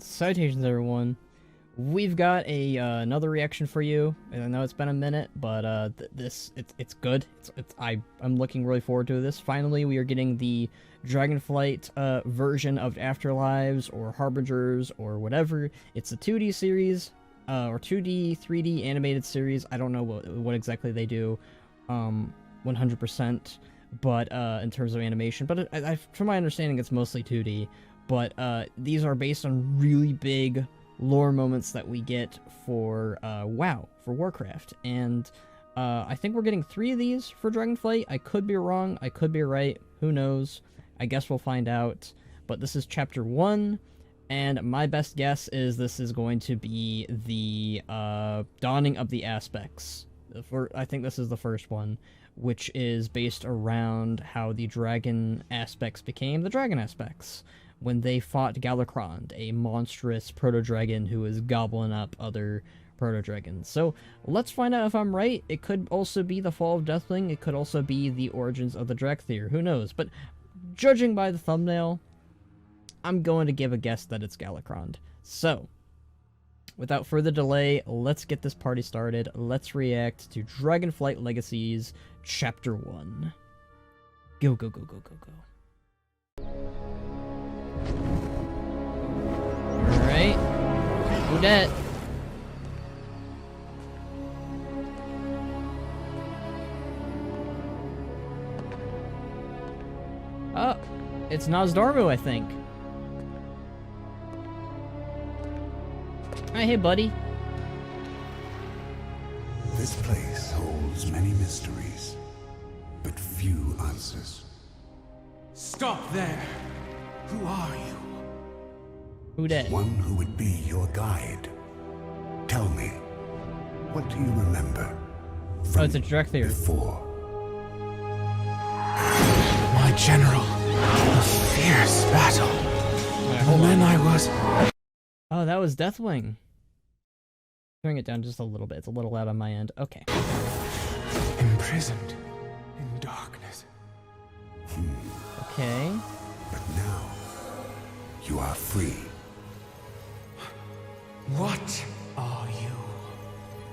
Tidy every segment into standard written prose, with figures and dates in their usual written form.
Salutations, everyone. We've got a another reaction for you. I know it's been a minute, but it's good. I'm looking really forward to this. Finally, we are getting the Dragonflight version of Afterlives or Harbingers or whatever. It's a 2D series or 2D 3D animated series. I don't know what exactly they do 100%, but in terms of animation, but from my understanding, it's mostly 2D. But these are based on really big lore moments that we get for WoW, for Warcraft. And I think we're getting 3 of these for Dragonflight. I could be wrong, I could be right, who knows. I guess we'll find out. But this is Chapter 1, and my best guess is this is going to be the Dawning of the Aspects. I think this is the first one, which is based around how the dragon aspects became the dragon aspects, when they fought Galakrond, a monstrous proto-dragon who is gobbling up other proto-dragons. So, let's find out if I'm right. It could also be the fall of Deathwing, it could also be the origins of the Drakthir, who knows? But, judging by the thumbnail, I'm going to give a guess that it's Galakrond. So, without further delay, let's get this party started. Let's react to Dragonflight Legacies, Chapter 1. Go, go, go, go, go, go. Alright. Who dat? Oh, it's Nosdormu, I think. Hi, hey, buddy. This place holds many mysteries, but few answers. Stop there! Who are you? Who dat? One who would be your guide. Tell me, what do you remember from Oh, it's a Drakthir. before? My general. A fierce battle. And then I was... Oh, that was Deathwing. Turning it down just a little bit. It's a little loud on my end. Okay. imprisoned in darkness. Okay. But now, you are free. What are you?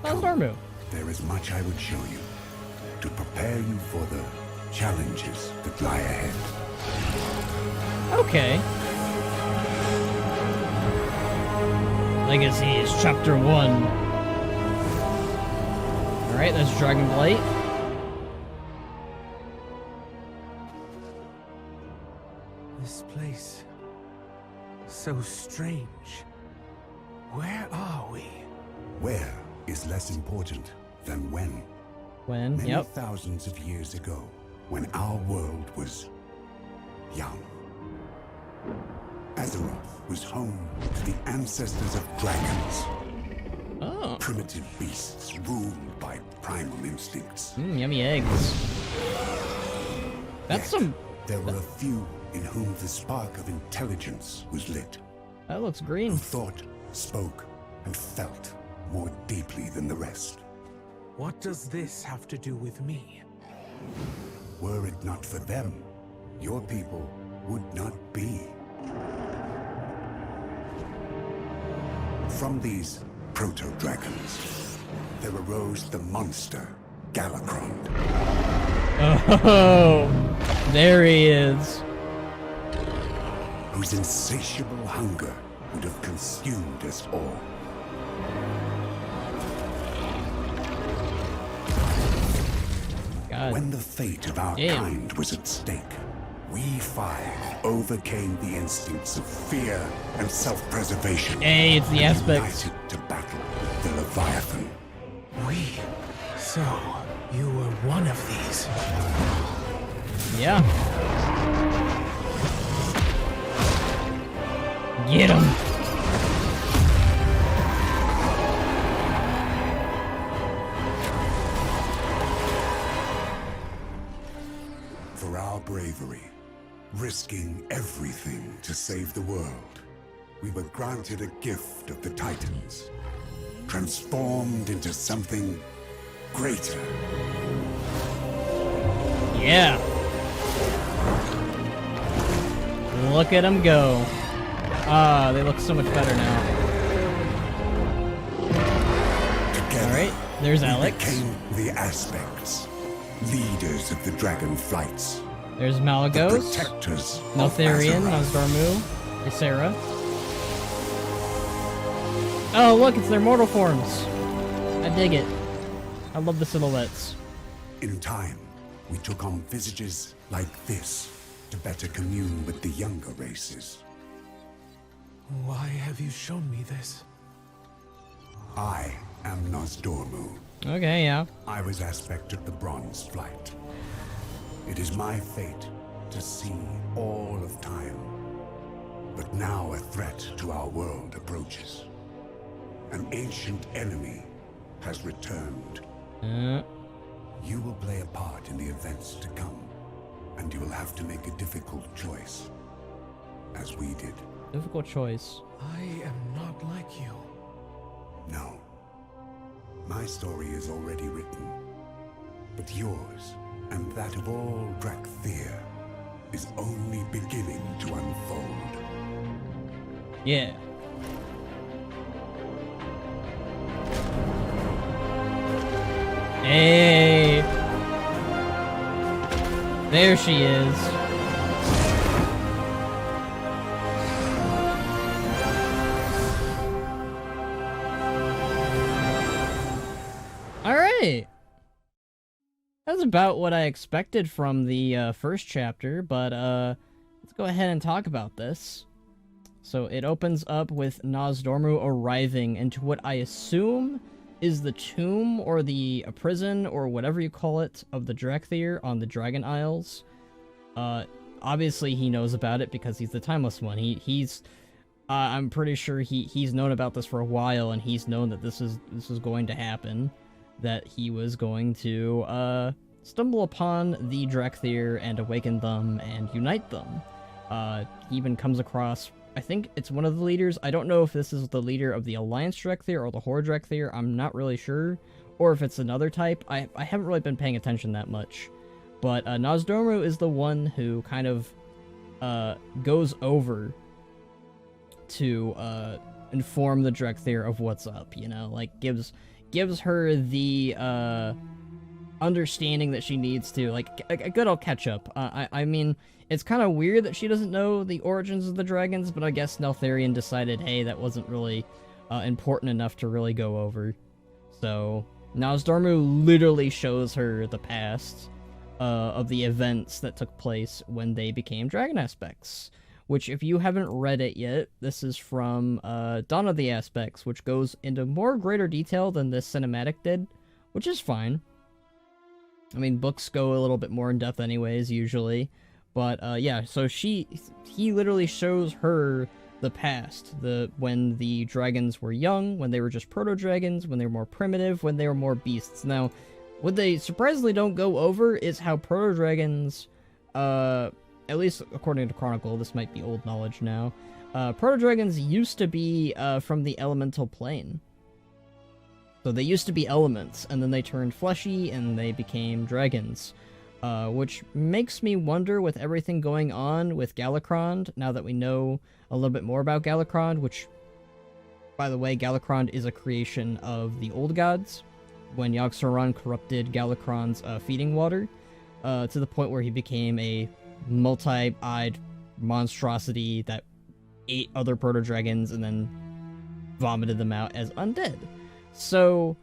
Nosdormu. There is much I would show you to prepare you for the challenges that lie ahead. Okay. Legacies, Chapter 1. Alright, that's Dragonflight. This place... so strange. Where are we? Where is less important than when. When? Many Yep. thousands of years ago, when our world was young. Azeroth was home to the ancestors of dragons. Oh. Primitive beasts ruled by primal instincts. Yummy eggs. That's Yet, some... there were a few in whom the spark of intelligence was lit, That looks who green. thought, spoke, and felt more deeply than the rest. What does this have to do with me? Were it not for them, your people would not be. From these proto-dragons, there arose the monster, Galakrond. Oh, there he is. Whose insatiable hunger would have consumed us all. God. When the fate of our Damn. kind was at stake, we 5 overcame the instincts of fear and self-preservation. Hey, it's the and aspects. united to battle the Leviathan. We? So, you were one of these? Yeah. Get him. For our bravery, risking everything to save the world, we were granted a gift of the Titans, transformed into something greater. Yeah. Look at him go. Ah, they look so much better now. Together, Alright, there's we Alex. became the Aspects, leaders of the Dragonflights, There's the Malagos, protectors of Neltharion, Azeroth. Nosdormu, Ysera. Oh, look, it's their mortal forms. I dig it. I love the silhouettes. In time, we took on visages like this to better commune with the younger races. Why have you shown me this? I am Nosdormu. Okay, yeah. I was aspect of the Bronze Flight. It is my fate to see all of time. But now a threat to our world approaches. An ancient enemy has returned. You will play a part in the events to come, and you will have to make a difficult choice, as we did. Difficult choice. I am not like you. No. My story is already written, but yours, and that of all Drakthir, is only beginning to unfold. Yeah. Hey! There she is. Alright! That's about what I expected from the first chapter, but let's go ahead and talk about this. So it opens up with Nosdormu arriving into what I assume is the tomb or the prison or whatever you call it of the Drakthir on the Dragon Isles. Obviously he knows about it because he's the Timeless One. He's I'm pretty sure he's known about this for a while, and he's known that this was going to happen, that he was going to stumble upon the Drakthir and awaken them and unite them. He even comes across, I think it's one of the leaders. I don't know if this is the leader of the Alliance Drakthir or the Horde Drakthir. I'm not really sure. Or if it's another type. I haven't really been paying attention that much. But Nosdormu is the one who kind of goes over to inform the Drakthir of what's up, you know? Like, gives her the understanding that she needs to, like, a good old catch-up. I mean, it's kind of weird that she doesn't know the origins of the dragons, but I guess Neltharion decided, hey, that wasn't really important enough to really go over. So, Nosdormu literally shows her the past of the events that took place when they became dragon aspects. Which, if you haven't read it yet, this is from Dawn of the Aspects, which goes into more greater detail than this cinematic did, which is fine. I mean, books go a little bit more in depth anyways, usually. But, yeah, so he literally shows her the past, when the dragons were young, when they were just proto-dragons, when they were more primitive, when they were more beasts. Now, what they surprisingly don't go over is how proto-dragons, at least according to Chronicle, this might be old knowledge now, proto-dragons used to be from the elemental plane. So they used to be elements, and then they turned fleshy, and they became dragons. Which makes me wonder, with everything going on with Galakrond, now that we know a little bit more about Galakrond, which, by the way, Galakrond is a creation of the Old Gods, when Yogg-Saron corrupted Galakrond's feeding water, to the point where he became a multi-eyed monstrosity that ate other proto-dragons and then vomited them out as undead. So,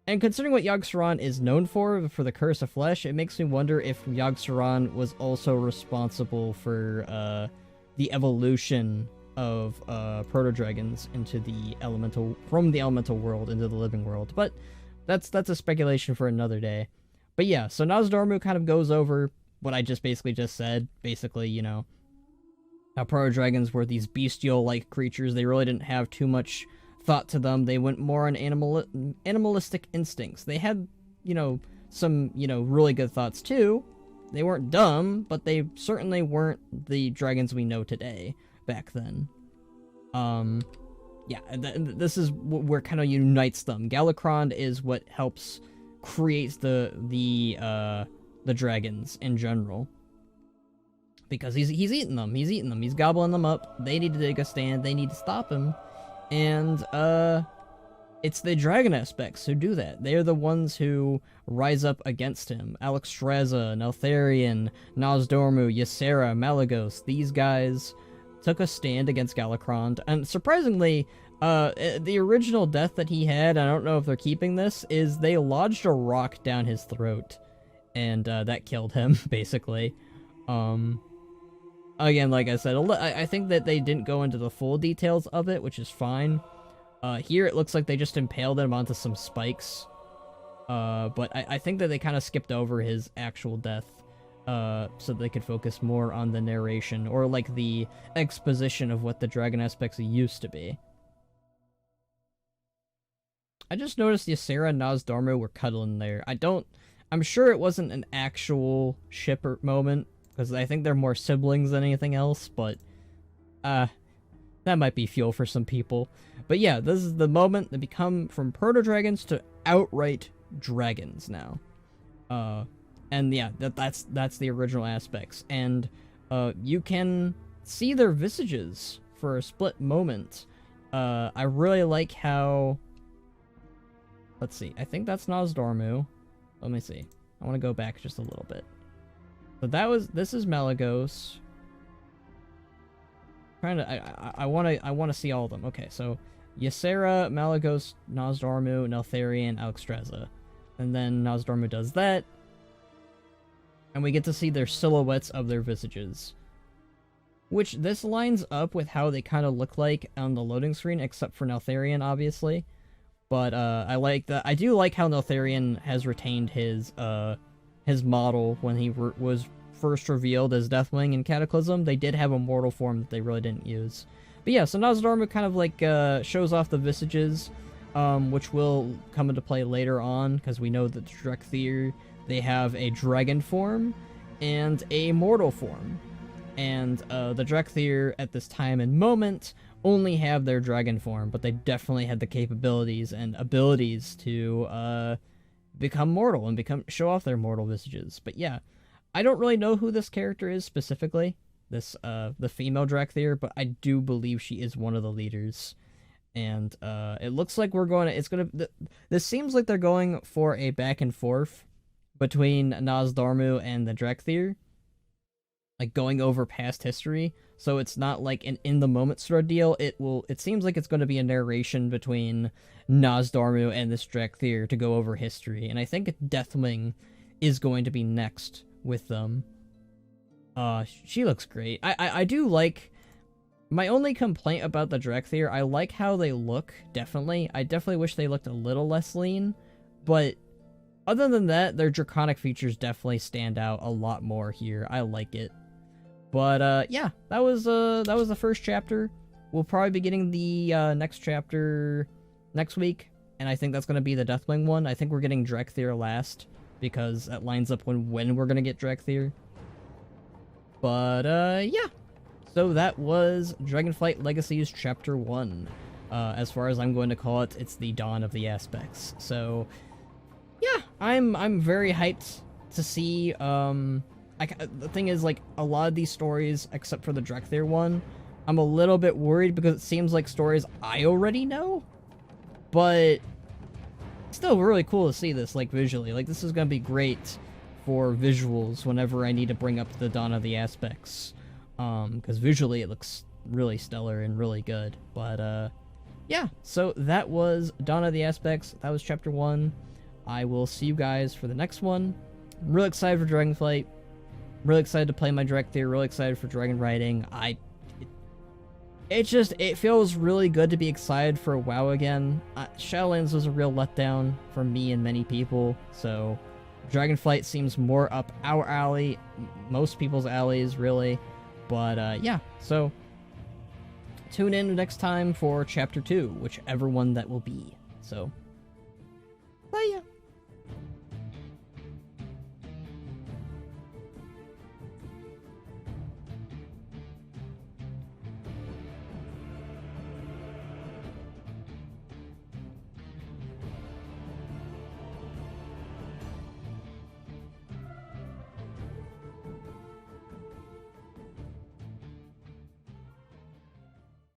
and considering what Yogg-Saron is known for the Curse of Flesh, it makes me wonder if Yogg-Saron was also responsible for the evolution of proto-dragons into the elemental, from the elemental world into the living world. But that's a speculation for another day. But yeah, so Nosdormu kind of goes over what I just said. Basically, you know, how proto-dragons were these bestial-like creatures. They really didn't have too much thought to them. They went more on animalistic instincts. They had, you know, some, you know, really good thoughts too. They weren't dumb, but they certainly weren't the dragons we know today back then. Yeah, this is where kind of unites them. Galakrond is what helps create the dragons in general. because he's eating them. He's eating them. He's gobbling them up. They need to take a stand. They need to stop him. And it's the dragon aspects who do that. They're the ones who rise up against him. Alexstrasza, Neltharion, Nozdormu, Ysera, Malygos. These guys took a stand against Galakrond. And surprisingly, the original death that he had, I don't know if they're keeping this, is they lodged a rock down his throat. And that killed him, basically. Again, like I said, I think that they didn't go into the full details of it, which is fine. Here it looks like they just impaled him onto some spikes. But I think that they kind of skipped over his actual death, so they could focus more on the narration, or like the exposition of what the dragon aspects used to be. I just noticed Ysera and Nozdormu were cuddling there. I'm sure it wasn't an actual shipper moment, because I think they're more siblings than anything else, but, that might be fuel for some people. But yeah, this is the moment they become from proto-dragons to outright dragons now. And yeah, that's the original aspects. And, you can see their visages for a split moment. I really like how... Let's see, I think that's Nozdormu. Let me see. I want to go back just a little bit. So this is Malygos. I want to see all of them. Okay, so Ysera, Malygos, Nozdormu, Neltharion, Alexstrasza. And then Nozdormu does that. And we get to see their silhouettes of their visages. Which this lines up with how they kind of look like on the loading screen, except for Neltharion, obviously. But I like that. I do like how Neltharion has retained his model when he was first revealed as Deathwing in Cataclysm. They did have a mortal form that they really didn't use. But yeah, so Nozdormu kind of like shows off the visages, which will come into play later on, because we know that the Drekthir, they have a dragon form and a mortal form. And the Drekthir at this time and moment only have their dragon form, but they definitely had the capabilities and abilities to become mortal and show off their mortal visages. But yeah, I don't really know who this character is specifically, this the female Drekthir, but I do believe she is one of the leaders. And it looks like this seems like they're going for a back and forth between Nozdormu and the Drekthir, like going over past history. So it's not like an in the moment sort of deal. It seems like it's going to be a narration between Nozdormu and this Drekthir to go over history, and I think Deathwing is going to be next with them. She looks great. I do like... My only complaint about the Drekthir, I like how they look, definitely. I definitely wish they looked a little less lean, but other than that, their draconic features definitely stand out a lot more here. I like it. But, yeah, that was the first chapter. We'll probably be getting the, next chapter next week, and I think that's gonna be the Deathwing one. I think we're getting Drekthir last, because that lines up when we're gonna get Drekthir. But, yeah. So that was Dragonflight Legacies Chapter 1. As far as I'm going to call it, it's the Dawn of the Aspects. So, yeah, I'm very hyped to see, the thing is, like, a lot of these stories, except for the Drekthir one, I'm a little bit worried because it seems like stories I already know, but it's still really cool to see this, like, visually. Like, this is gonna be great for visuals whenever I need to bring up the Dawn of the Aspects, because visually it looks really stellar and really good. But, yeah, so that was Dawn of the Aspects. That was Chapter 1. I will see you guys for the next one. I'm really excited for Dragonflight. Really excited to play my Drekthir, really excited for dragon riding. It feels really good to be excited for WoW again. Shadowlands was a real letdown for me and many people, so Dragonflight seems more up our alley, most people's alleys, really. But, yeah, so tune in next time for Chapter 2, whichever one that will be. So, bye ya!